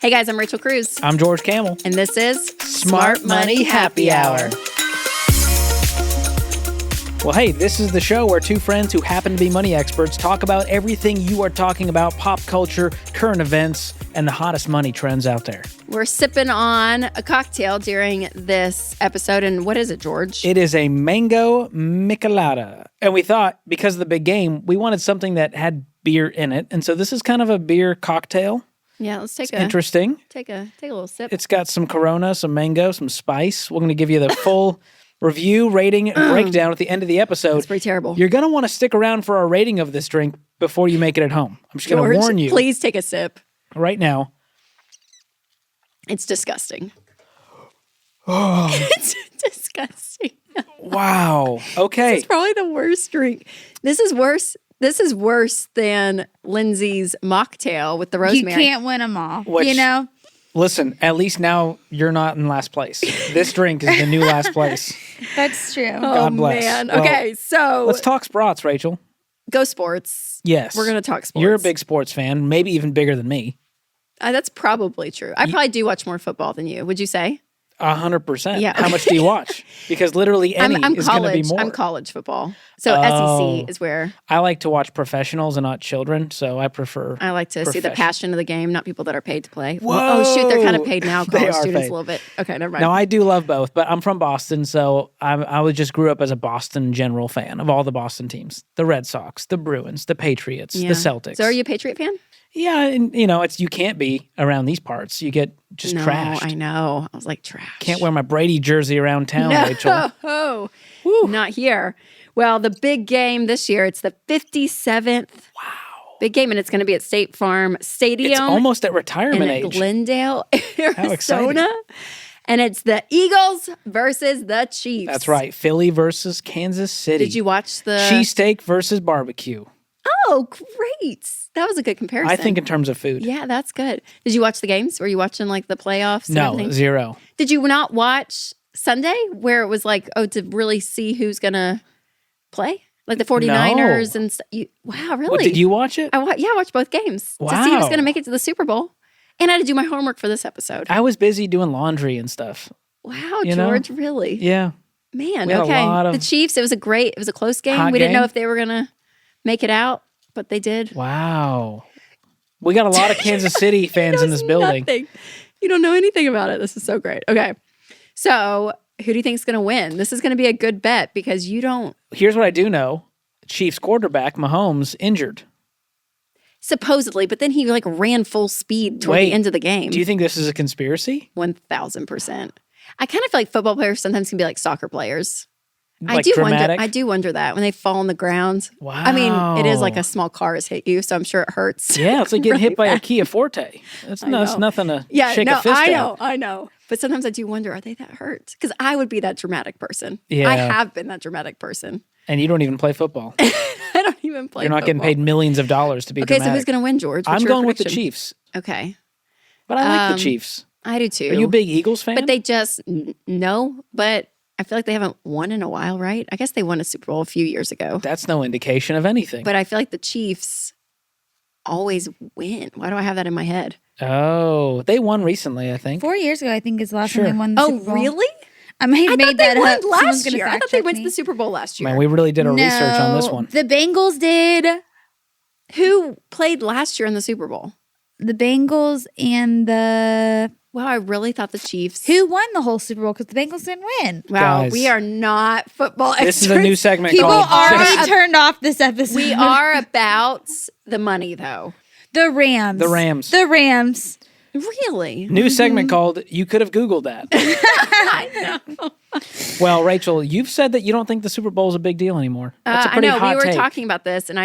Hey guys, I'm Rachel Cruz. I'm George Camel. And this is Smart Money Happy Hour. Well, hey, this is the show where two friends who happen to be money experts talk about everything you are talking about, pop culture, current events, and the hottest money trends out there. We're sipping on a cocktail during this episode. And what is it, George? It is a mango Michelada. And we thought, because of the big game, we wanted something that had beer in it. And so this is kind of a beer cocktail. Yeah, let's take Interesting. Take a little sip. It's got some Corona, some mango, some spice. We're going to give you the full review, rating, and breakdown at the end of the episode. It's pretty terrible. You're going to want to stick around for our rating of this drink before you make it at home. I'm just going to warn you. Please take a sip. Right now. It's disgusting. Oh. It's disgusting. Wow. Okay. This is probably the worst drink. This is worse. This is worse than Lindsay's mocktail with the rosemary. You can't win them all, you know? Listen, at least now you're not in last place. This drink is the new last place. That's true. God bless. Man. Well, okay, so let's talk sports, Rachel. Go sports. Yes. We're going to talk sports. You're a big sports fan, maybe even bigger than me. That's probably true. I probably do watch more football than you. Would you say? 100%. Yeah. How much do you watch? Because literally any is going to be more. I'm college football. So SEC is where I like to watch professionals and not children, so I prefer. I like to see the passion of the game, not people that are paid to play. Whoa. Well, oh, shoot, they're kind of paid now. They College are students paid. a little bit. Okay, never mind. No, I do love both, but I'm from Boston, so I was just grew up as a Boston general fan of all the Boston teams. The Red Sox, the Bruins, the Patriots, the Celtics. So are you a Patriot fan? Yeah, and you can't be around these parts. You get just trashed. I know. I was like, trash. Can't wear my Brady jersey around town, Rachel. No, not here. Well, the big game this year, it's the 57th big game, and it's going to be at State Farm Stadium. It's almost at retirement age. Glendale, How exciting. Arizona. And it's the Eagles versus the Chiefs. That's right. Philly versus Kansas City. Did you watch the cheesesteak versus barbecue? Oh, great. That was a good comparison. I think in terms of food. Yeah, that's good. Did you watch the games? Were you watching like the playoffs? No, everything? zero. Did you not watch Sunday where it was like, to really see who's going to play? Like the 49ers and stuff. Wow, really? What, did you watch it? I watched both games to see who's going to make it to the Super Bowl. And I had to do my homework for this episode. I was busy doing laundry and stuff. Wow, George, really? Yeah. Man, we had okay. a lot of the Chiefs, it was a close game. Hot We didn't game. know if they were going to make it out, but they did. Wow. We got a lot of Kansas City fans in this building. Nothing. You don't know anything about it. This is so great. Okay. So who do you think is going to win? This is going to be a good bet because you don't. Here's what I do know. Chiefs quarterback, Mahomes, injured. Supposedly, but then he ran full speed toward the end of the game. Do you think this is a conspiracy? 1,000%. I kind of feel like football players sometimes can be like soccer players. Like I do wonder that when they fall on the ground. Wow. I mean, it is like a small car has hit you, so I'm sure it hurts. Yeah, it's like getting really hit by a bad. Kia Forte. That's nothing to shake a fist at. I know. But sometimes I do wonder, are they that hurt? Because I would be that dramatic person. Yeah. I have been that dramatic person. And you don't even play football. I don't even play You're not getting paid millions of dollars to be dramatic. Okay, so who's going to win, George? What's I'm your going with the prediction? Chiefs. Okay. But I like the Chiefs. I do too. Are you a big Eagles fan? But they just, no, but I feel like they haven't won in a while, right? I guess they won a Super Bowl a few years ago. That's no indication of anything. But I feel like the Chiefs always win. Why do I have that in my head? Oh, they won recently, I think. 4 years ago, I think, is the last time they won the Super Bowl. Really? I may have made that up. Last Someone's gonna year. I fact thought they check went to me. the Super Bowl last year. Man, we really did our research on this one. The Bengals did. Who played last year in the Super Bowl? The Bengals and the... Wow, I really thought the Chiefs. Who won the whole Super Bowl? Because the Bengals didn't win. Wow, Guys. we are not football experts. This is a new segment People called already turned off this episode. We are about the money, though. The Rams. The Rams. The Rams. Really? New segment called You Could Have Googled That. I know. Well, Rachel, you've said that you don't think the Super Bowl is a big deal anymore. That's a pretty I know. hot We were take. talking about this, and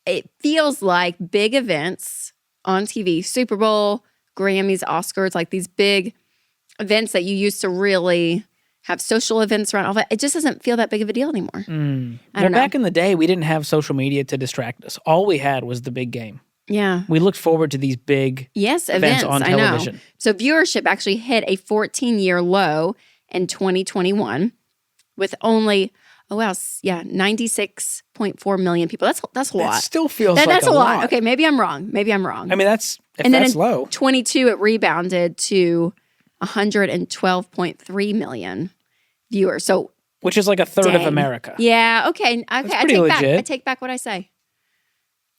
it feels like big events on TV, Super Bowl, Grammys, Oscars, like these big events that you used to really have social events around all that. It just doesn't feel that big of a deal anymore. I don't know. Back in the day, we didn't have social media to distract us. All we had was the big game. Yeah. We looked forward to these big events on television. I know. So viewership actually hit a 14-year low in 2021 with only 96.4 million people. That's a lot. That still feels That's like a lot. Okay, maybe I'm wrong. I mean, that's If and then that's in low. 22, it rebounded to 112.3 million viewers. So Which is like a third of dang. America. Yeah, okay. I pretty take back. legit. I take back what I say.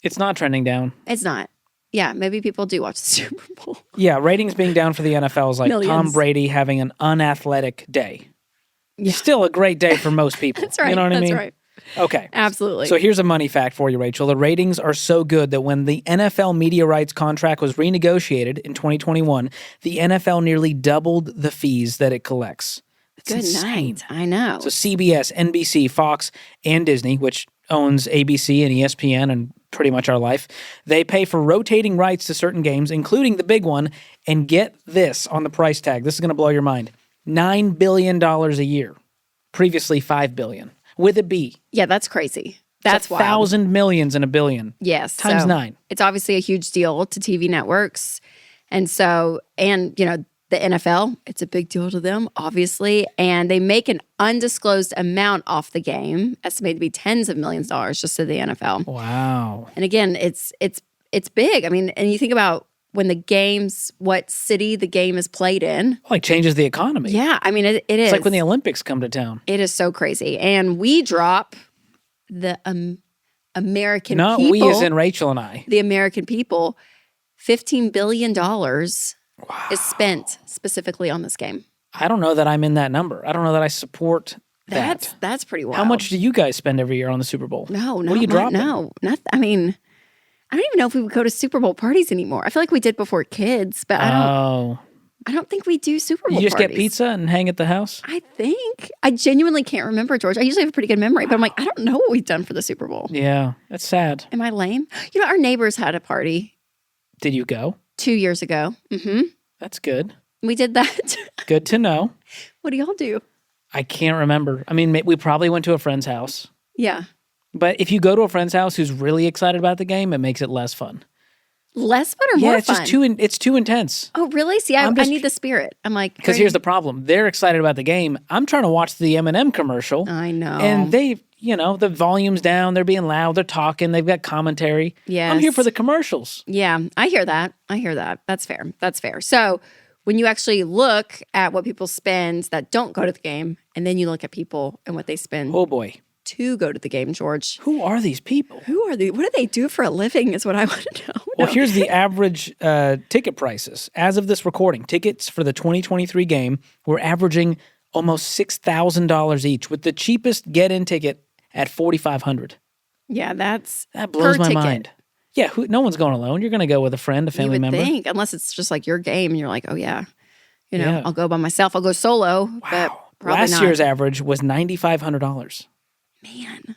It's not trending down. It's not. Yeah, maybe people do watch the Super Bowl. Yeah, ratings being down for the NFL is like Tom Millions. Brady having an unathletic day. Yeah. Still a great day for most people. That's right. You know what I mean? That's right. Okay. Absolutely. So here's a money fact for you, Rachel. The ratings are so good that when the NFL media rights contract was renegotiated in 2021, the NFL nearly doubled the fees that it collects. It's Good insane. night. I know. So CBS, NBC, Fox, and Disney, which owns ABC and ESPN and pretty much our life, they pay for rotating rights to certain games, including the big one, and get this on the price tag. This is going to blow your mind. $9 billion a year. Previously $5 billion. With a B. Yeah, that's crazy. That's wild. 1,000 millions and a billion. Yes. Times 9. It's obviously a huge deal to TV networks. And so, and, you know, the NFL, it's a big deal to them, obviously. And they make an undisclosed amount off the game, estimated to be tens of millions of dollars just to the NFL. Wow. And again, it's big. I mean, and you think about when the games, what city the game is played in. Like changes the economy. Yeah, I mean, it is. It's like when the Olympics come to town. It is so crazy. And we drop the American Not people. we as in Rachel and I. The American people, $15 billion is spent specifically on this game. I don't know that I'm in that number. I don't know that I support that. That's pretty wild. How much do you guys spend every year on the Super Bowl? No, What are you dropping? I mean, I don't even know if we would go to Super Bowl parties anymore. I feel like we did before kids, but I don't think we do Super Bowl You just parties. get pizza and hang at the house? I think. I genuinely can't remember, George. I usually have a pretty good memory, but I'm like, I don't know what we've done for the Super Bowl. Yeah, that's sad. Am I lame? You know, our neighbors had a party Did you go? 2 years ago. Mm-hmm. That's good. We did that. Good to know. What do y'all do? I can't remember. I mean, we probably went to a friend's house. Yeah. But if you go to a friend's house who's really excited about the game, it makes it less fun. Less fun or Yeah, more it's fun? just it's too intense. Oh, really? See, I just- need the spirit. I'm like, Because here's the problem. They're excited about the game. I'm trying to watch the M&M commercial. I know. And they, the volume's down. They're being loud. They're talking. They've got commentary. Yes. I'm here for the commercials. Yeah, I hear that. That's fair. That's fair. So when you actually look at what people spend that don't go to the game, and then you look at people and what they spend Oh, boy. to go to the game, George. Who are these people? Who are they? What do they do for a living is what I want to know. Well, here's the average ticket prices. As of this recording, tickets for the 2023 game were averaging almost $6,000 each, with the cheapest get-in ticket at $4,500. Yeah, that blows my ticket. mind. Yeah, no one's going alone. You're going to go with a friend, a You family would member. think, unless it's just like your game and you're like, oh yeah, Yeah. I'll go by myself. I'll go solo. But Wow. probably Last not. year's average was $9,500. Man.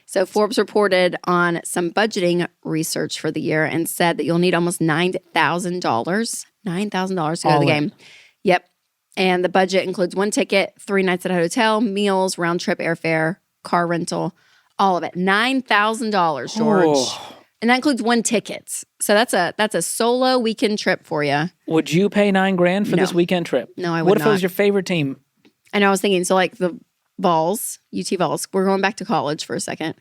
So Forbes reported on some budgeting research for the year and said that you'll need almost $9,000 to go to All the in. game. Yep. And the budget includes one ticket, 3 nights at a hotel, meals, round trip airfare, car rental, all of it. $9,000, George. Oh. And that includes one ticket. So that's a solo weekend trip for you. Would you pay $9,000 for No. this weekend trip? No, I would What if it was not. your favorite team? And I was thinking, so like the Vols, UT Vols, we're going back to college for a second.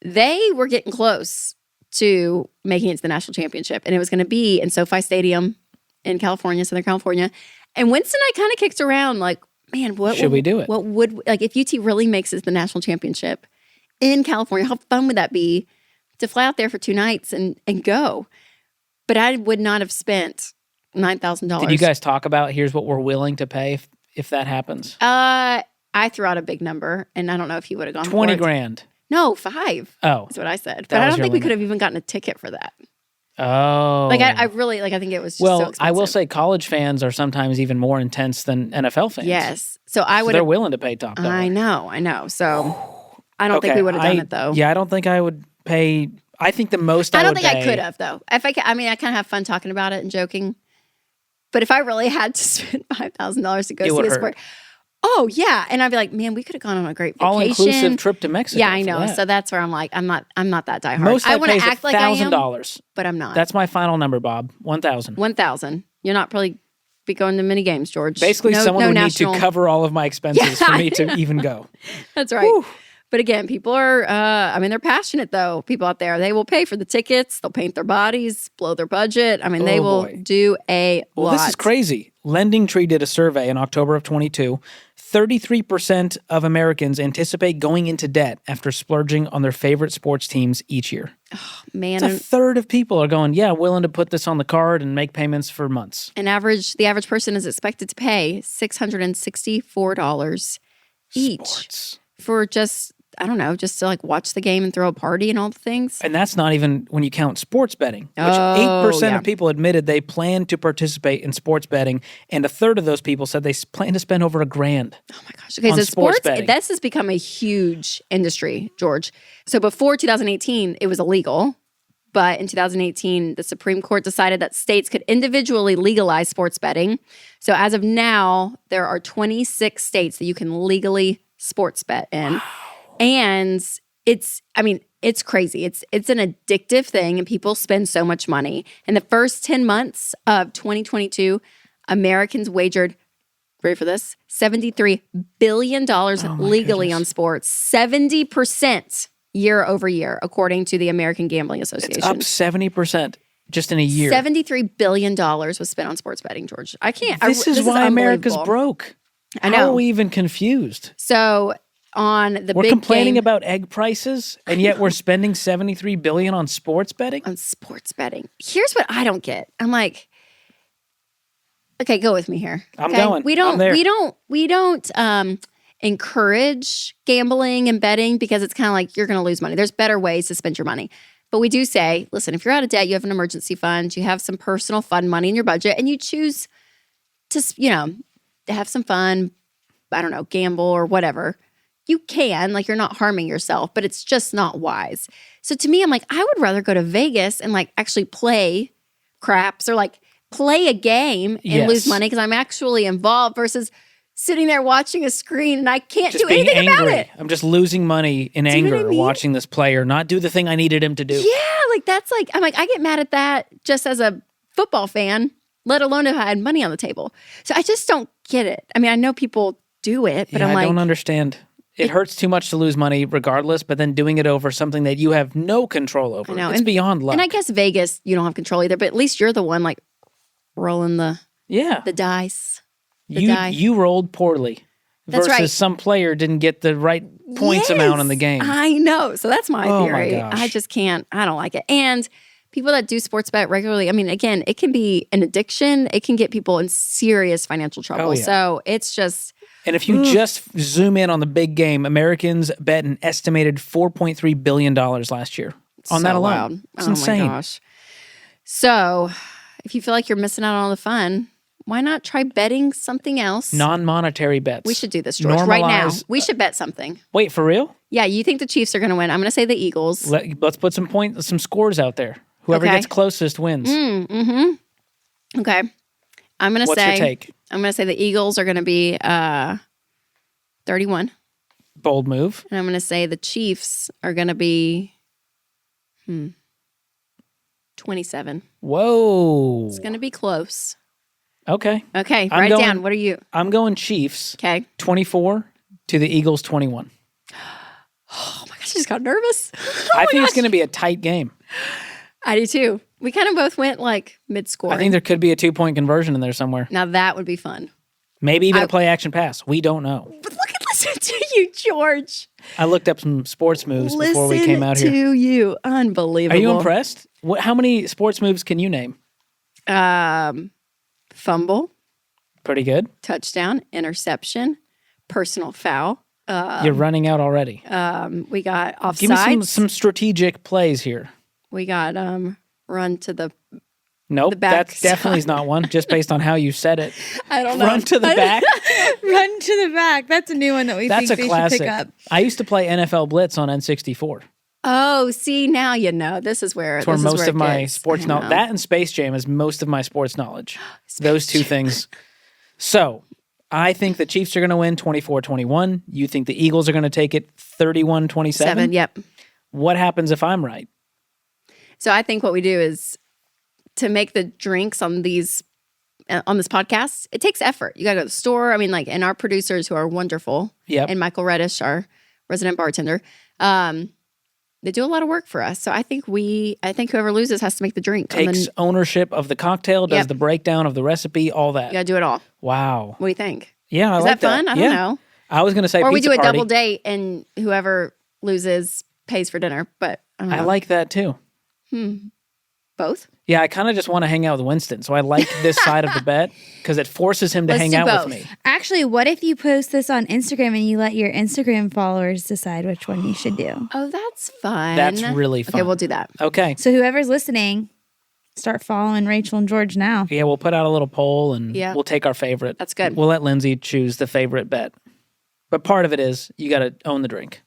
They were getting close to making it to the national championship. And it was going to be in SoFi Stadium in California, Southern California. And Winston and I kind of kicked around like, man, what Should we do it? What would, like, if UT really makes it to the national championship in California, how fun would that be to fly out there for 2 nights and go? But I would not have spent $9,000. Did you guys talk about here's what we're willing to pay if that happens? I threw out a big number, and I don't know if he would have gone for it. $20,000. No, 5. Oh. That's what I said. That But I was don't your think we limit. could have even gotten a ticket for that. Oh. Like, I really, like, I think it was just so Well, expensive. I will say college fans are sometimes even more intense than NFL fans. Yes. So I would They're have. willing to pay top dollar. I know. So I don't think we would have done it, though. Yeah, I don't think I would pay. I think the most I I don't would think I pay- could have, though. If I kind of have fun talking about it and joking. But if I really had to spend $5,000 to go It see would a hurt. sport, oh yeah, and I'd be like, man, we could have gone on a great vacation, All-inclusive trip to Mexico. Yeah, I for know. that. So that's where I'm like, I'm not that diehard. Most I I want pay to is act like I am, $1,000. but I'm not. That's my final number, Bob. 1,000. 1,000. You're not probably be going to many games, George. Basically, someone would national. need to cover all of my expenses Yeah, for me I to even go. That's right. Whew. But again, people are, they're passionate though. People out there, they will pay for the tickets. They'll paint their bodies, blow their budget. I mean, they will do a lot. Well, this is crazy. Lending Tree did a survey in October of 22. 33% of Americans anticipate going into debt after splurging on their favorite sports teams each year. Oh, man. It's a third of people are going, willing to put this on the card and make payments for months. The average person is expected to pay $664 each for just to like watch the game and throw a party and all the things. And that's not even when you count sports betting, which 8% of people admitted they plan to participate in sports betting, and a third of those people said they plan to spend over $1,000. Oh my gosh. Okay, so sports betting. This has become a huge industry, George. So before 2018, it was illegal. But in 2018, the Supreme Court decided that states could individually legalize sports betting. So as of now, there are 26 states that you can legally sports bet in. Wow. And it's crazy. It's an addictive thing, and people spend so much money. In the first 10 months of 2022, Americans wagered, ready for this, $73 billion legally on sports, 70% year over year, according to the American Gambling Association. It's up 70% just in a year. $73 billion was spent on sports betting, George. I can't. This is why America's broke. I know. How are we even confused? So on the we're big complaining game, about egg prices, and yet we're spending $73 billion on sports betting? On sports betting. Here's what I don't get. I'm like, okay, go with me here. I'm going. We don't encourage gambling and betting because it's kind of like you're going to lose money. There's better ways to spend your money. But we do say, listen, if you're out of debt, you have an emergency fund, you have some personal fund money in your budget, and you choose to, to have some fun, I don't know, gamble or whatever. You can, like, you're not harming yourself, but it's just not wise. So to me, I'm like, I would rather go to Vegas and like actually play craps or like play a game and lose money because I'm actually involved versus sitting there watching a screen and I can't do anything about it. I'm just losing money in anger watching this player not do the thing I needed him to do. Yeah, like that's like, I'm like, I get mad at that just as a football fan, let alone if I had money on the table. So I just don't get it. I mean, I know people do it, but I'm like, I don't understand. It hurts too much to lose money regardless, but then doing it over something that you have no control over. I know. It's beyond luck. And I guess Vegas, you don't have control either, but at least you're the one like rolling the dice. You rolled poorly. That's versus some player didn't get the right points amount in the game. I know. So that's my theory. My gosh. I just can't. I don't like it. And people that do sports bet regularly, I mean, again, it can be an addiction. It can get people in serious financial trouble. Oh, yeah. So it's just... And if you just zoom in on the big game, Americans bet an estimated $4.3 billion last year on that alone. Wild. It's insane. My gosh. So if you feel like you're missing out on all the fun, why not try betting something else? Non-monetary bets. We should do this, George. Right now. We should bet something. Wait, for real? Yeah, you think the Chiefs are going to win. I'm going to say the Eagles. Let's put some scores out there. Whoever gets closest wins. Okay. I'm going to say... What's your take? I'm going to say the Eagles are going to be 31. Bold move. And I'm going to say the Chiefs are going to be 27. Whoa. It's going to be close. Okay. Okay, write it down. What are you? I'm going Chiefs. Okay. 24 to the Eagles 21. Oh my gosh, I just got nervous. I think it's going to be a tight game. I do too. We kind of both went like mid-scoring. I think there could be a 2-point conversion in there somewhere. Now that would be fun. Maybe even a play action pass. We don't know. But listen to you, George. I looked up some sports moves before we came out here. Listen to you. Unbelievable. Are you impressed? How many sports moves can you name? Fumble. Pretty good. Touchdown. Interception. Personal foul. You're running out already. We got offsides. Give me some strategic plays here. We got run to the Nope, back that definitely is not one, just based on how you said it. I don't know. Run to the back. Run to the back. That's a new one that we think they should pick up. I used to play NFL Blitz on N64. Oh, see, now you know. This is where most of my sports knowledge. That and Space Jam is most of my sports knowledge. Those two things. So, I think the Chiefs are going to win 24-21. You think the Eagles are going to take it 31-27? Yep. What happens if I'm right? So I think what we do is to make the drinks on this podcast, it takes effort. You got to go to the store. I mean, and our producers who are wonderful. Yep. And Michael Reddish, our resident bartender. They do a lot of work for us. So I think whoever loses has to make the drink. Takes ownership of the cocktail, does the breakdown of the recipe, all that. You got to do it all. Wow. What do you think? Yeah, I Is like that fun? I don't know. I was going to say or pizza we do a party. double date and whoever loses pays for dinner. But I don't know. I like that too. Both? Yeah, I kind of just want to hang out with Winston. So I like this side of the bet because it forces him to Let's hang do out both. with me. Actually, what if you post this on Instagram and you let your Instagram followers decide which one you should do? Oh, that's fun. That's really fun. Okay, we'll do that. Okay. So whoever's listening, start following Rachel and George now. Yeah, we'll put out a little poll and Yeah. we'll take our favorite. That's good. We'll let Lindsay choose the favorite bet. But part of it is you got to own the drink.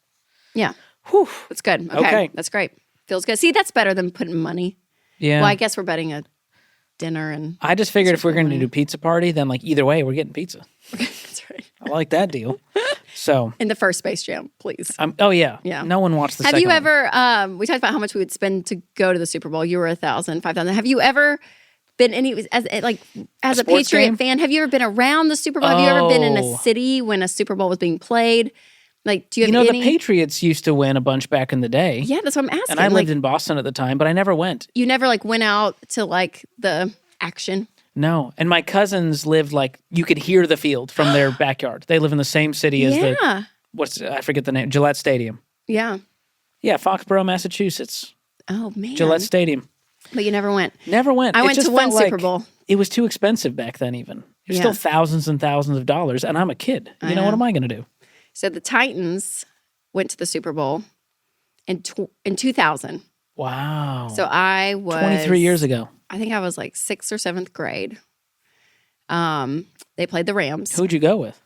Yeah. Whew. That's good. Okay. Okay. That's great. Feels good. See, that's better than putting money. Yeah. Well, I guess we're betting a dinner and I just figured if we're going to do pizza party, then like either way, we're getting pizza. that's right. I like that deal. So, In the first Space Jam, please. oh yeah. Yeah. No one watched the Have second you one. ever, we talked about how much we would spend to go to the Super Bowl. You were 1,000, 5,000. Have you ever been as a sports Patriot game? fan? Have you ever been around the Super Bowl? Have you ever been in Oh. a city when a Super Bowl was being played? Like, do you have You know, any? the Patriots used to win a bunch back in the day. Yeah, that's what I'm asking. And I like, lived in Boston at the time, but I never went. you never like went out to like the action. No. And my cousins lived like you could hear the field from their backyard. They live in the same city as Yeah. I forget the name, Gillette Stadium. Yeah. Yeah, Foxborough, Massachusetts. Oh man. Gillette Stadium. But you never went. Never went. I It went just to one felt Super like Bowl. It was too expensive back then even. It was Yeah. still thousands and thousands of dollars, and I'm a kid. You know, what am I going to do? So the Titans went to the Super Bowl in 2000. Wow. So I was 23 years ago. I think I was like 6th or 7th grade. They played the Rams. Who'd you go with?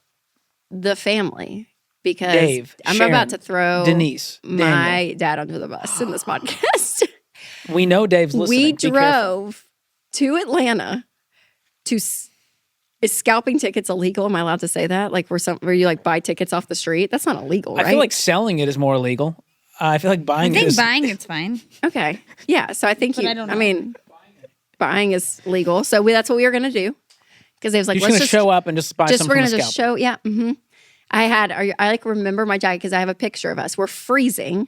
The family. Because Dave, I'm Sharon, about to throw Denise, my dad under the bus in this podcast. We know Dave's listening. We Be careful. drove to Atlanta to. Is scalping tickets illegal? Am I allowed to say that? Like, where you like buy tickets off the street? That's not illegal, right? I feel like selling it is more illegal. I feel like I buying it think is. buying it's fine. okay, yeah. So I think But I don't know. mean, buying is legal. So that's what we were gonna do because it was like You're just going to show up and just buy something we're from gonna a just scalper. show. Yeah. Mm-hmm. I like remember my jacket because I have a picture of us. We're freezing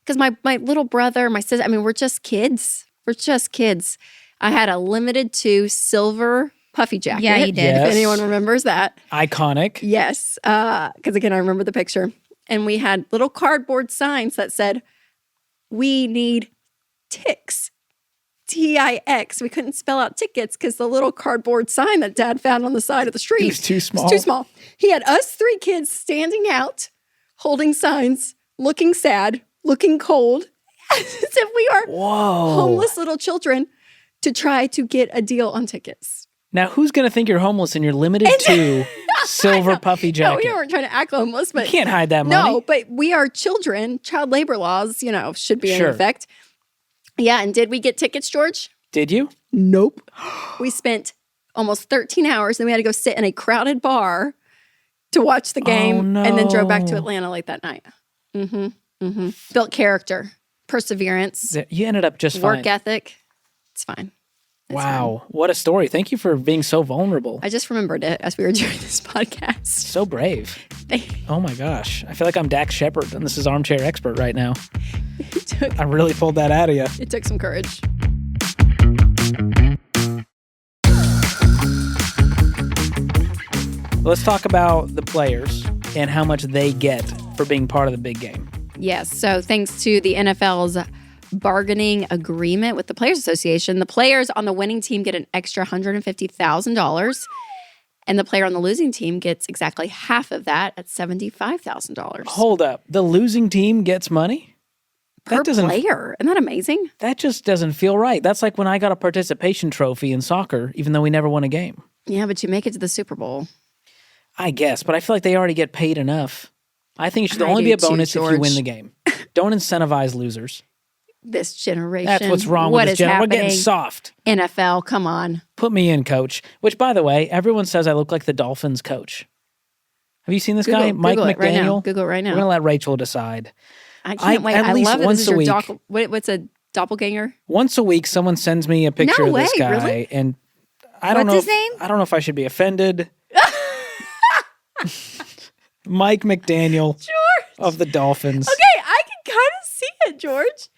because my little brother, my sister. I mean, we're just kids. We're just kids. I had a limited to silver puffy jacket. Yeah, you did. Yes. If anyone remembers that. Iconic. Yes. Because again, I remember the picture. And we had little cardboard signs that said, "We need ticks." T-I-X. We couldn't spell out tickets because the little cardboard sign that Dad found on the side of the street. It was too small. It was too small. He had us 3 kids standing out, holding signs, looking sad, looking cold, as if we are Whoa. homeless little children to try to get a deal on tickets. Now, who's going to think you're homeless and you're limited to silver puffy No, jacket? we weren't trying to act homeless, but You can't hide that money. no, but we are children. Child labor laws, should be Sure. in effect. Yeah, and did we get tickets, George? Did you? Nope. We spent almost 13 hours, and we had to go sit in a crowded bar to watch the game, and then drove back to no. Atlanta late that night. Built character, perseverance, You ended up just work fine. ethic. It's fine. It's Wow. What a story. Thank you for being so vulnerable. I just remembered it as we were doing this podcast. So brave. Oh my gosh. I feel like I'm Dax Shepard and this is Armchair Expert right now. I really pulled that out of you. It took some courage. Let's talk about the players and how much they get for being part of the big game. Yes. So thanks to the NFL's bargaining agreement with the Players Association, the players on the winning team get an extra $150,000, and the player on the losing team gets exactly half of that at $75,000 Hold up. The losing team gets money? per player. Isn't that amazing? That just doesn't feel right. That's like when I got a participation trophy in soccer, even though we never won a game. Yeah, but you make it to the Super Bowl. I guess, but I feel like they already get paid enough. I think it should I only do be a too, bonus if you George. win the game. Don't incentivize losers. This generation. That's what's wrong What with this is generation. We're getting happening? soft. NFL, come on. Put me in, coach. Which, by the way, everyone says I look like the Dolphins coach. Have you seen this guy, Mike Google it right now. McDaniel? Google it right now. We're gonna let Rachel decide. I can't wait. at I least love that once this is a your week. what's a doppelganger? Once a week, someone sends me a picture No of this way, guy, really? and I don't What's know. his name? I don't know if I should be offended. Mike McDaniel. George. of the Dolphins. Okay, I can kind of see it, George.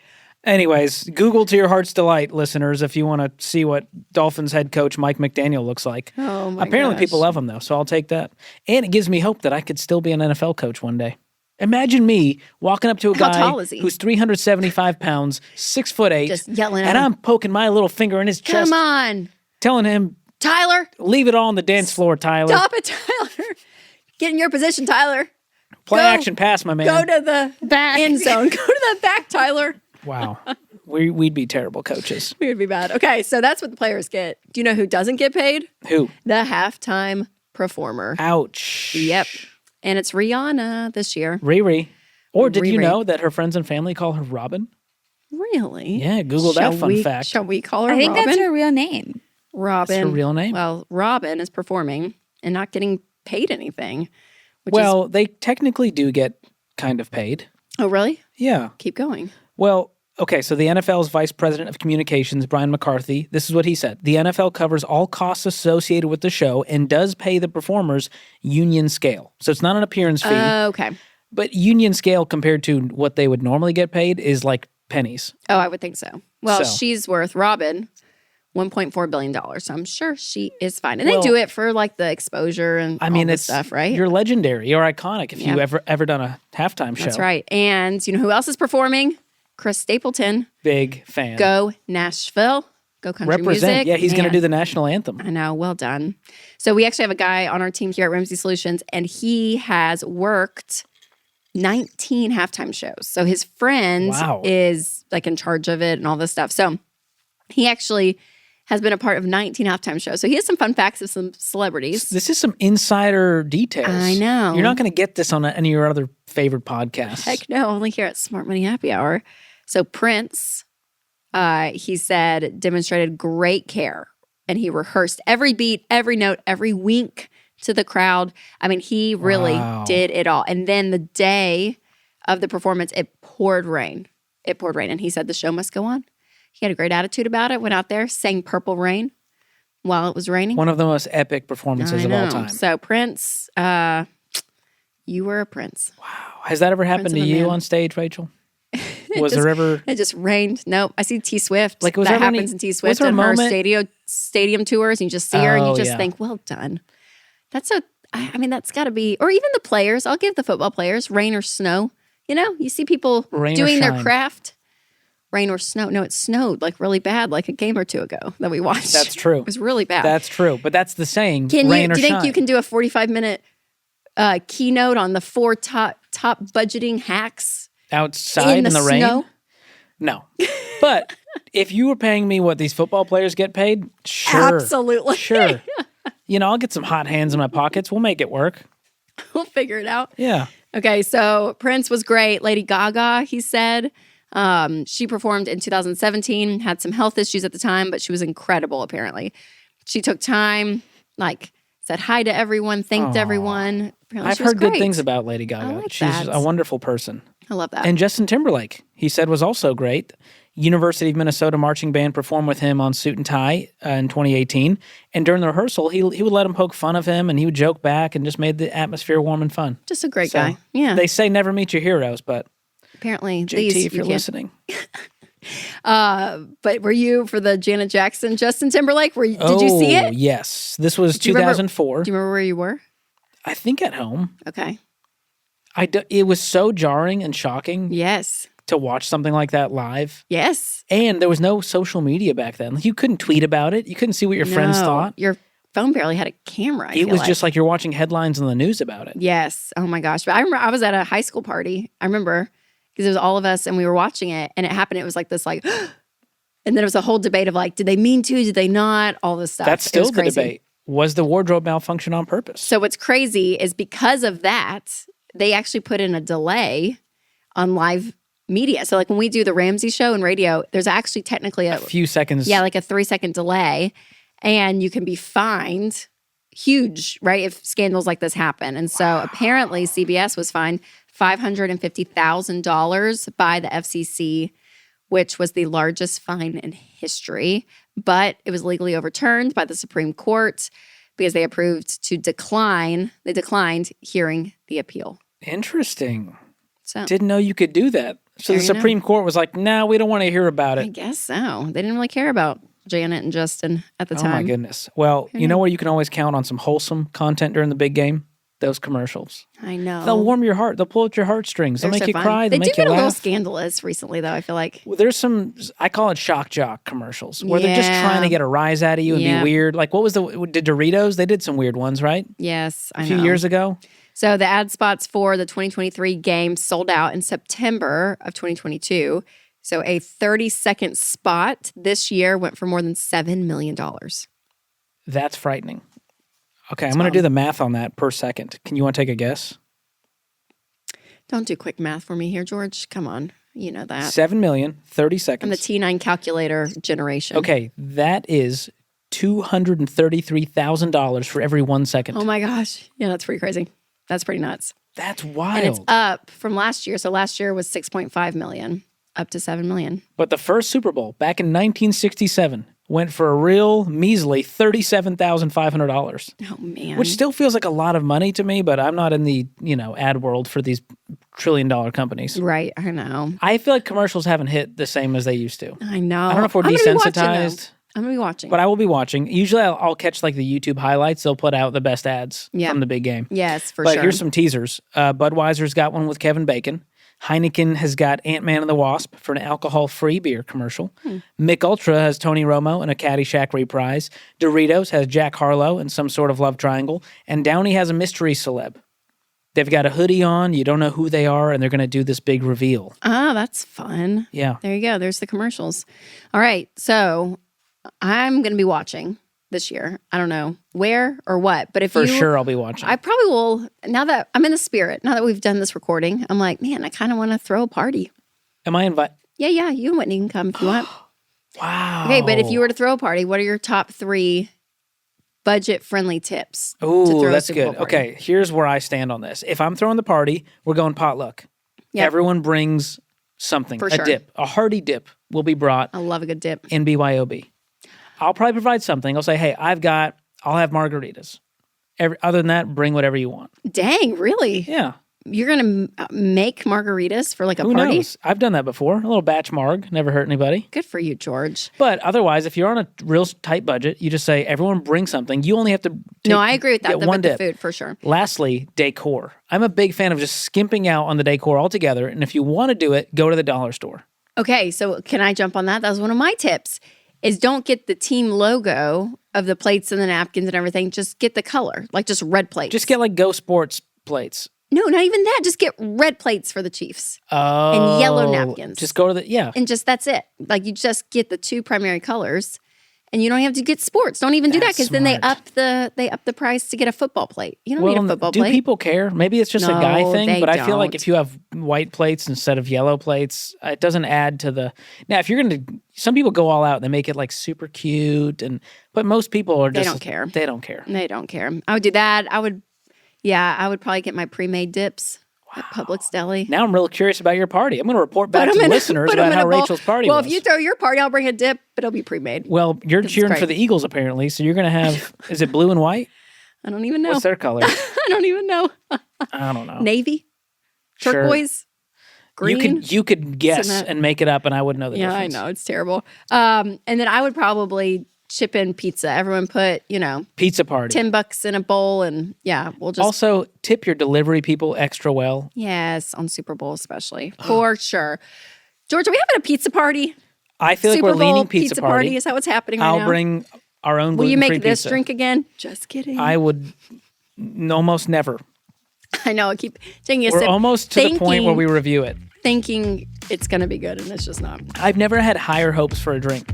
Anyways, Google to your heart's delight, listeners, if you want to see what Dolphins head coach Mike McDaniel looks like. Oh, my Apparently gosh. people love him, though, so I'll take that. And it gives me hope that I could still be an NFL coach one day. Imagine me walking up to a How guy tall is he? who's 375 pounds, 6'8", Just yelling at and him. I'm poking my little finger in his chest, Come on, telling him, Tyler. leave it all on the dance floor, Tyler. Stop it, Tyler. Get in your position, Tyler. Play Go. action pass, my man. Go to the Back. end zone. Go to the back, Tyler. Wow. We'd be terrible coaches. We would be bad. Okay, so that's what the players get. Do you know who doesn't get paid? Who? The halftime performer. Ouch. Yep. And it's Rihanna this year. Riri. Or did you Riri. know that her friends and family call her Robin? Really? Yeah, Google that fun fact. Shall we call her I think Robin? that's her real name. Robin. That's her real name. Well, Robin is performing and not getting paid anything. Which Well, they technically do get kind of paid. oh, really? Yeah. Keep going. Well, okay, so the NFL's Vice President of Communications, Brian McCarthy, this is what he said. The NFL covers all costs associated with the show and does pay the performers union scale. So it's not an appearance fee, Okay. but union scale compared to what they would normally get paid is like pennies. Oh, I would think so. Well, So. she's worth, Robin, $1.4 billion. So I'm sure she is fine. And Well, they do it for like the exposure and I mean, all it's this stuff, right? You're legendary. You're iconic if you Yep. ever done a halftime show. That's right. And you know who else is performing? Chris Stapleton. Big fan. Go Nashville. Go country Represent. music. Yeah, he's going to Man. do the national anthem. I know. Well done. So we actually have a guy on our team here at Ramsey Solutions, and he has worked 19 halftime shows. So his friend Wow. is like in charge of it and all this stuff. So he actually has been a part of 19 halftime shows. So he has some fun facts of some celebrities. This is some insider details. I know. You're not going to get this on any of your other favorite podcasts. Heck no, only here at Smart Money Happy Hour. So Prince, he said, demonstrated great care. And he rehearsed every beat, every note, every wink to the crowd. I mean, he really Wow. did it all. And then the day of the performance, it poured rain. It poured rain. And he said the show must go on. He had a great attitude about it, went out there, sang Purple Rain while it was raining. One of the most epic performances I of all know. time. So Prince, you were a prince. Has that ever happened Prince to of a you man. on stage, Rachel? Was just- there ever It just rained. Nope. I see T Swift. Like, was that there any- happens in T was Swift there a and her moment- stadium tours. And you just see her and you Oh, just yeah. think, well done. I mean, that's got to be, or even the players. I'll give the football players rain or snow. You know, you see people Rain or doing their shine. craft. Rain or snow. No, it snowed like really bad, like a game or two ago that we watched. That's true. It was really bad. That's true, but that's the saying. Can rain you? or Do you think shine. you can do a 45-minute keynote on the 4 top budgeting hacks outside in the rain? snow? No, but if you were paying me what these football players get paid, sure, Absolutely. sure. You know, I'll get some hot hands in my pockets. We'll make it work. We'll figure it out. Yeah. Okay, so Prince was great. Lady Gaga, he said. She performed in 2017, had some health issues at the time, but she was incredible, apparently. She took time, like, said hi to everyone, thanked Aw. everyone. Apparently I've she was heard good great. things about Lady Gaga. I like She's that. a wonderful person. I love that. And Justin Timberlake, he said, was also great. University of Minnesota marching band performed with him on Suit and Tie in 2018. And during the rehearsal, he would let him poke fun of him and he would joke back and just made the atmosphere warm and fun. Just a great So, guy. Yeah. They say never meet your heroes, but Apparently, JT, these if you you're can't- listening. But were you for the Janet Jackson, Justin Timberlake? Did you see it? Yes. This was Do you remember- 2004. Do you remember where you were? I think at home. Okay. It was so jarring and shocking Yes. to watch something like that live. Yes. And there was no social media back then. You couldn't tweet about it. You couldn't see what your friends No, thought. Your phone barely had a camera. I It feel was just like you're watching headlines on the news about it. Yes. Oh my gosh. But I remember I was at a high school party. I remember because it was all of us and we were watching it and it happened. It was like this, like, and then it was a whole debate of like, did they mean to? Did they not? All this stuff. That's It still was the crazy. debate. Was the wardrobe malfunction on purpose? So what's crazy is because of that, they actually put in a delay on live media. So like when we do the Ramsey show and radio, there's actually technically A few seconds. like a 3-second delay, and you can be fined huge, right? If scandals like this happen. And so apparently CBS was fined $550,000 by the FCC, which was the largest fine in history. But it was legally overturned by the Supreme Court because they approved to decline. They declined hearing the appeal. Interesting. So Didn't know you could do that. So There the you know. Supreme Court was like, "No, we don't want to hear about I it." guess so. They didn't really care about Janet and Justin at the Oh time. my goodness. Well, you know where you can always count on some wholesome content during the big game? Those commercials. I know. They'll warm your heart. They'll pull at your heartstrings. They'll They're make so you fun. cry. They'll They do make you get a little laugh. scandalous recently, though. I feel like. Well, there's some, I call it shock jock commercials, where they're just Yeah. trying to get a rise out of you and Yeah. be weird. Like, what was did Doritos? They did some weird ones, right? Yes, I A know. few years ago. So the ad spots for the 2023 game sold out in September of 2022. So a 30-second spot this year went for more than $7 million. That's frightening. Okay, I'm going to do the math on that per second. You want to take a guess? Don't do quick math for me here, George. Come on. You know that. 7 million, 30 I'm seconds. the T9 calculator generation. Okay, that is $233,000 for every 1 second. Oh my gosh. Yeah, that's pretty crazy. That's pretty nuts. That's And wild. it's up from last year. So last year was 6.5 million, up to 7 million. But the first Super Bowl back in 1967 went for a real measly $37,500, Oh man. which still feels like a lot of money to me, but I'm not in the, ad world for these trillion-dollar companies. Right, I know. I feel like commercials haven't hit the same as they used to. I know. I don't know if we're I'm gonna be watching, though. desensitized. I'm going to be watching. But I will be watching. Usually I'll catch like the YouTube highlights. They'll put out the best ads Yeah. from the big game. Yes, for But sure. here's some teasers. Budweiser's got one with Kevin Bacon. Heineken has got Ant-Man and the Wasp for an alcohol-free beer commercial. Mick Ultra has Tony Romo in a Caddyshack reprise. Doritos has Jack Harlow in some sort of love triangle. And Downey has a mystery celeb. They've got a hoodie on. You don't know who they are, and they're going to do this big reveal. Oh, that's fun. Yeah. There you go. There's the commercials. All right. So I'm going to be watching this year. I don't know where or what, but if For you, sure I'll be watching. I probably will. Now that I'm in the spirit, now that we've done this recording, I'm like, man, I kind of want to throw a party. Am I invited? Yeah. You and Whitney can come if you want. Wow. Okay, but if you were to throw a party, what are your top 3 budget-friendly tips? to Ooh, throw a that's Super Bowl good. party? Okay, here's where I stand on this. If I'm throwing the party, we're going potluck. Yep. Everyone brings something, For a sure. dip. A hearty dip will be brought I love a good dip. in BYOB. I'll probably provide something. I'll say, hey, I'll have margaritas. Other than that, bring whatever you want. Dang, really? Yeah. You're going to make margaritas for like a Who party? knows? I've done that before. A little batch marg. Never hurt anybody. Good for you, George. But otherwise, if you're on a real tight budget, you just say, everyone bring something. You only have to No, I agree with that. get The, one but the dip. food, for sure. Lastly, decor. I'm a big fan of just skimping out on the decor altogether. And if you want to do it, go to the dollar store. Okay, so can I jump on that? That was one of my tips, is don't get the team logo of the plates and the napkins and everything. Just get the color, like just red plates. Just get like Go Sports plates. No, not even that. Just get red plates for the Chiefs. Oh. And yellow napkins. Just go to the, And just that's it. Like you just get the 2 primary colors. And you don't have to get sports. Don't even do that That's because then they smart. up the price to get a football plate. You don't need a football do plate. people care? Maybe it's just a guy No, thing, they but I feel like don't. if you have white plates instead of yellow plates, it doesn't add to the. Now, if you're going to, some people go all out. They make it like super cute, but most people are They just. don't care. They don't care. They don't care. I would do that. I would probably get my pre-made dips at Publix Deli. Now I'm real curious about your party. I'm going to report back to the listeners put 'em about in how a bowl. Rachel's party Well, was. if you throw your party, I'll bring a dip, but it'll be pre-made. Well, you're cheering great. for the Eagles apparently, so you're going to have. Is it blue and white? I don't even know. What's their color? I don't even know. I don't know. Navy, Sure. turquoise, green. You could guess that- and make it up, and I wouldn't know the Yeah, difference. I know. It's terrible. And then I would probably chip in pizza. Everyone put, Pizza party. $10 in a bowl, and we'll just Also, tip your delivery people extra well. yes, on Super Bowl especially for sure. George, are we having a pizza party? I feel like Super we're Bowl leaning pizza party. Is that what's happening right I'll now? bring our own Will you gluten-free make this pizza. drink again? Just kidding. I would almost never. I know. I keep taking a We're sip, almost to the point where we review it. thinking it's going to be good, and it's just not. I've never had higher hopes for a drink.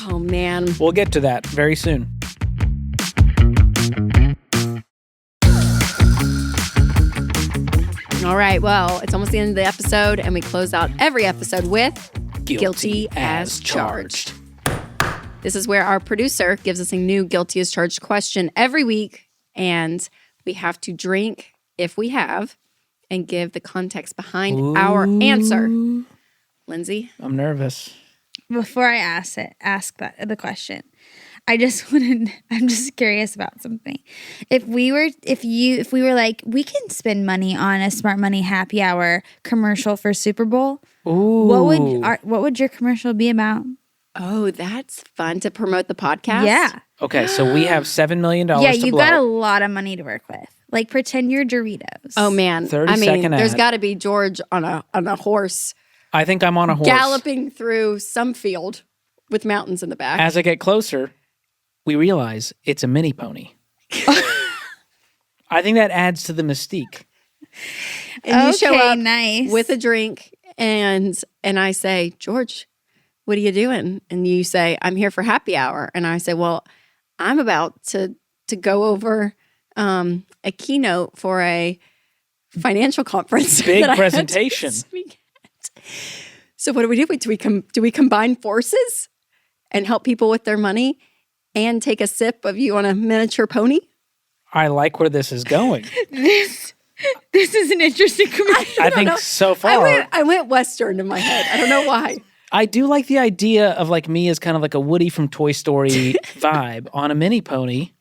Oh man. We'll get to that very soon. All right. Well, it's almost the end of the episode, and we close out every episode with Guilty as Charged. This is where our producer gives us a new Guilty as Charged question every week, and we have to drink, if we have, and give the context behind our answer. Lindsay? I'm nervous. Before I ask the question, I'm just curious about something. If we were like, we can spend money on a Smart Money happy hour commercial for Super Bowl. Ooh. What would your commercial be about? Oh, that's fun to promote the podcast. Yeah. Okay, so we have $7 million Yeah, to you've blow. got a lot of money to work with. Like, pretend you're Doritos. Oh man, 30-second there's ad. got to be George on a horse I think I'm on a horse. galloping through some field with mountains in the back. As I get closer, we realize it's a mini pony. I think that adds to the mystique. And you show up nice. with a drink, and I say, George, what are you doing? And you say, I'm here for happy hour. And I say, well, I'm about to go over a keynote for a financial conference. Big that I had to presentation. speak at. So what do we do? Do we combine forces and help people with their money and take a sip of you on a miniature pony? I like where this is going. This is an interesting commercial. I think so far. I went Western in my head. I don't know why. I do like the idea of like me as kind of like a Woody from Toy Story vibe on a mini pony.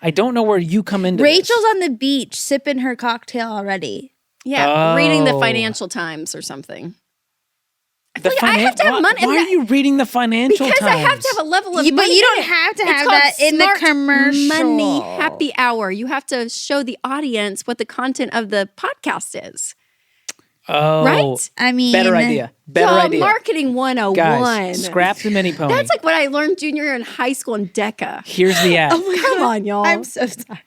I don't know where you come into Rachel's this. on the beach sipping her cocktail already. Yeah, reading the Oh. Financial Times or something. I have to have money. Why are you reading the Financial Because Times? I have to have a level of But money. you don't in it. have to It's have called that in the Smart commercial. Money happy hour. You have to show the audience what the content of the podcast is. Oh, Right? I mean, better idea. Better Y'all, idea. Marketing 101. Guys, scrap the mini pony. That's like what I learned junior year in high school in DECA. Here's the ad. Come on, y'all. I'm so sorry.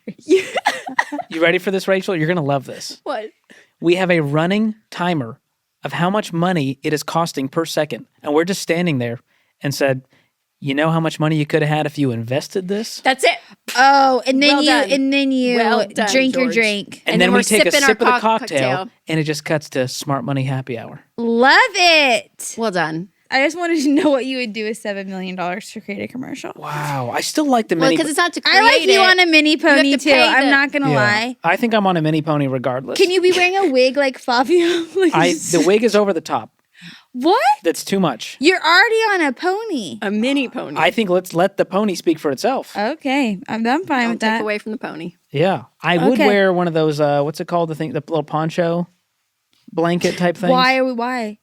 You ready for this, Rachel? You're going to love this. What? We have a running timer of how much money it is costing per second. And we're just standing there and said, you know how much money you could have had if you invested this? That's it. Oh, and then Well you done. Well done, drink your George. drink. And then we're we take a sipping sip of our the cocktail, cocktail. and it just cuts to Smart Money Happy Hour. Love it. Well done. I just wanted to know what you would do with $7 million to create a commercial. Wow. I still like the Well, mini because it's not to create I like you it. on a mini pony to too. pay I'm the- not gonna lie. I think I'm on a mini pony regardless. Can you be wearing a wig like Fabio? The wig is over the top. What? That's too much. You're already on a pony. A mini pony. I think let's let the pony speak for itself. Okay, I'm fine Don't with take that. away from the pony. Yeah. I would Okay. wear one of those, what's it called? The little poncho blanket type thing. Why?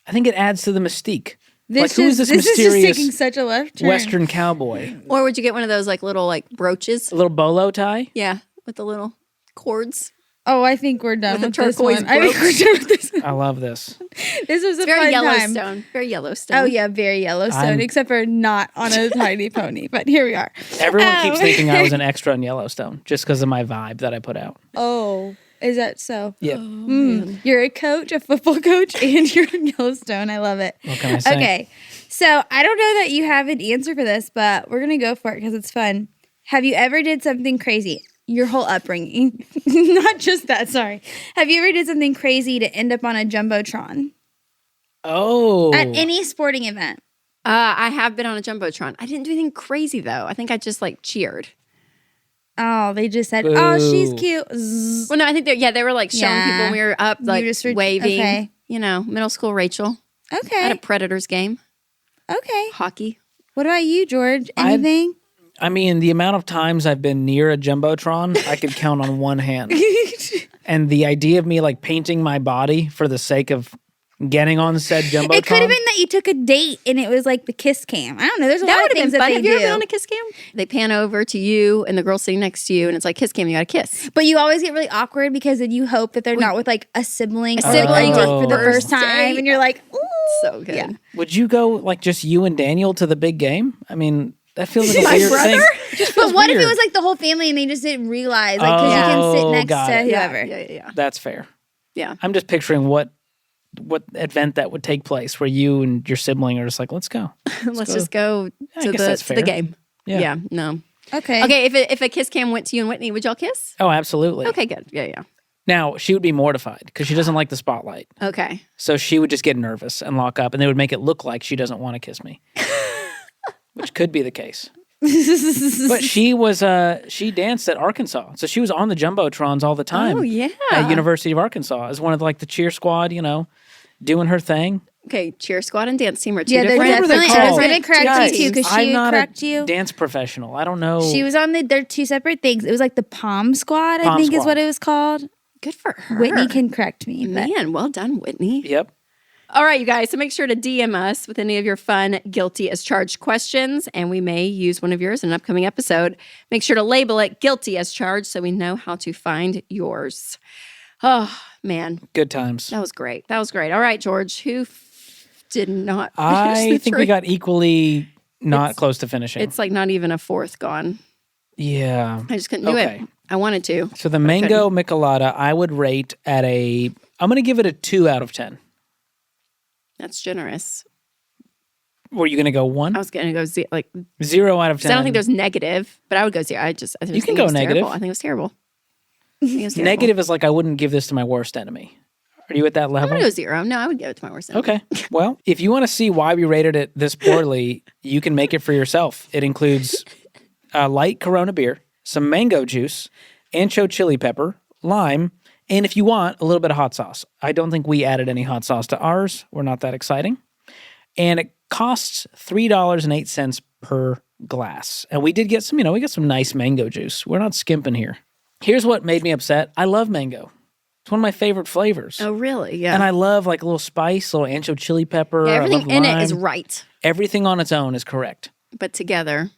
I think it adds to the mystique. This who is is this just mysterious taking such a left turn. Western cowboy? Or would you get one of those like little brooches? A little bolo tie? Yeah, with the little cords. Oh, I think we're done With a with this turquoise one. I think we're done with this one. I love this. This was a Very fun time. Yellowstone. Very Yellowstone. Oh yeah, very Yellowstone, I'm- except for not on a tiny pony. But here we are. Everyone Oh. keeps thinking I was an extra in Yellowstone just because of my vibe that I put out. Oh, is that so? Yeah. You're a coach, a football coach, and you're in Yellowstone. I love it. What can I say? Okay, so I don't know that you have an answer for this, but we're gonna go for it because it's fun. Have you ever did something crazy? Your whole upbringing, not just that. Sorry. Have you ever did something crazy to end up on a jumbotron Oh. at any sporting event? I have been on a Jumbotron. I didn't do anything crazy though. I think I just cheered. Oh, they just said, "Oh, she's Boo. cute." Zzz. Well, no, I think they were showing Yeah. people when we were up, just were- waving. okay. Middle school Rachel. I had Okay. a Predators game, Okay. hockey. What about you, George? I- Anything? I mean, the amount of times I've been near a Jumbotron, I could count on one hand. And the idea of me painting my body for the sake of getting on said Jumbotron. It could have been that you took a date and it was like the kiss cam. I don't know. There's a That lot would of have things been that fun. they Have you ever been on do. a kiss cam? They pan over to you and the girl sitting next to you, and it's like kiss cam. You got to kiss. But you always get really awkward because then you hope that they're not with a sibling, or sibling a date or for the first first time, date. and you're like, ooh. So good. Yeah. Would you go just you and Daniel to the big game? I mean, that feels like a My weird brother? thing. It just But feels what if weird. it was the whole family and they just didn't realize, because you can sit Oh, next got to it. whoever. Yeah. That's fair. Yeah. I'm just picturing what event that would take place where you and your sibling are just like, let's go. Let's just go I to guess that's the fair. game. Yeah. No. Okay. Okay. If a kiss cam went to you and Whitney, would y'all kiss? Oh, absolutely. Okay. Good. Yeah. Now, she would be mortified because she doesn't like the spotlight. Okay. So she would just get nervous and lock up, and they would make it look like she doesn't want to kiss me, which could be the case. But she danced at Arkansas, so she was on the Jumbotrons all the time. Oh yeah. At University of Arkansas as one of the cheer squad, doing her thing. Okay, cheer squad and dance team are two Yeah, they're different. Whatever they're definitely. I was called. gonna correct Guys, you too because I'm she not correct a you. dance professional. I don't know. She was on the. They're two separate things. It was like the Palm Squad, I Palm think is Squad. what it was called. Good for her. Whitney can correct me. But Man, well done, Whitney. Yep. All right, you guys. So make sure to DM us with any of your fun guilty as charged questions, and we may use one of yours in an upcoming episode. Make sure to label it guilty as charged so we know how to find yours. Oh, man. Good times. That was great. That was great. All right, George, who did not finish I the think we drink? got equally not close to finishing. It's like not even a fourth gone. Yeah. I just couldn't do Okay. it. I wanted to. So the mango Michelada, I would rate at I'm going to give it a 2 out of 10. That's generous. Were you going to go 1? I was going to go 0 out of 10. I don't think there's negative, but I would go 0. I think You can it go was negative. terrible. I think it was terrible. I think it was terrible. Negative is like I wouldn't give this to my worst enemy. Are you at that I'm level? going to go 0. No, I would give it to my worst enemy. Okay. Well, if you want to see why we rated it this poorly, you can make it for yourself. It includes a light Corona beer, some mango juice, ancho chili pepper, lime, and if you want, a little bit of hot sauce. I don't think we added any hot sauce to ours. We're not that exciting. And it costs $3.08 per glass. And we did get some, we got some nice mango juice. We're not skimping here. Here's what made me upset. I love mango. It's one of my favorite flavors. Oh, really? Yeah. And I love like a little spice, a little ancho chili pepper. Yeah, I everything love in lime. it is right, Everything on its own is correct. but together,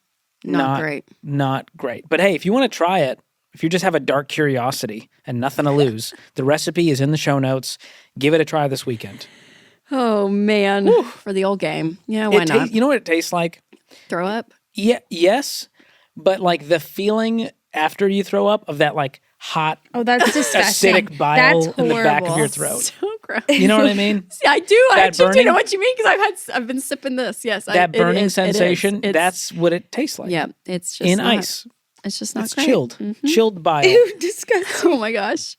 not great. Not great. But hey, if you want to try it, if you just have a dark curiosity and nothing to lose, the recipe is in the show notes. Give it a try this weekend. Oh, man. For the old game. Yeah, why not? You know what it tastes like? Throw up? Yeah, but like the feeling after you throw up of that like hot oh, that's disgusting. acidic bile That's in the back of horrible. your throat. So gross. You know what I mean? See, I do. I That actually do burning- know what you mean because I've been sipping this. Yes. That burning it is. sensation, It's- that's what it tastes like. Yeah, it's just in not, ice. It's just not It's great. chilled. Chilled bile. Ew, disgusting. Oh my gosh.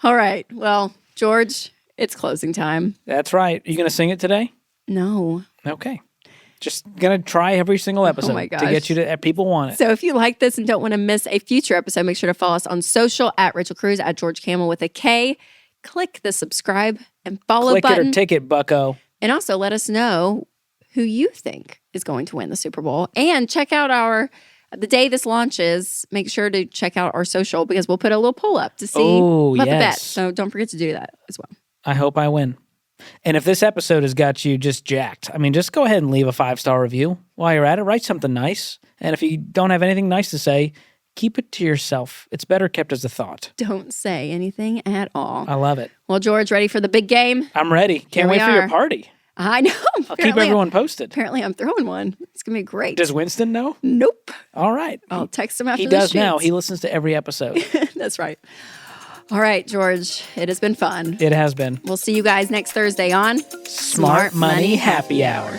All right. Well, George, it's closing time. That's right. Are you going to sing it today? No. Okay. Just going to try every single episode my to gosh. get you to people want it. So if you like this and don't want to miss a future episode, make sure to follow us on social at Rachel Cruz, at George Camel with a K. Click the subscribe and follow Click button. it or ticket, bucko. And also let us know who you think is going to win the Super Bowl. And check out the day this launches, make sure to check out our social because we'll put a little poll up to see about the bet. yes. So don't forget to do that as well. I hope I win. And if this episode has got you just jacked, just go ahead and leave a 5-star review. While you're at it, write something nice. And if you don't have anything nice to say, keep it to yourself. It's better kept as a thought. Don't say anything at all. I love it. Well, George, ready for the big game? I'm ready. Can't Here we wait for your are. party. I know. I'll keep everyone posted. Apparently, I'm throwing one. It's going to be great. Does Winston know? Nope. All right. I'll text him after He the does now. shoots. He listens to every episode. That's right. All right, George. It has been fun. It has been. We'll see you guys next Thursday on Smart Money Happy Hour.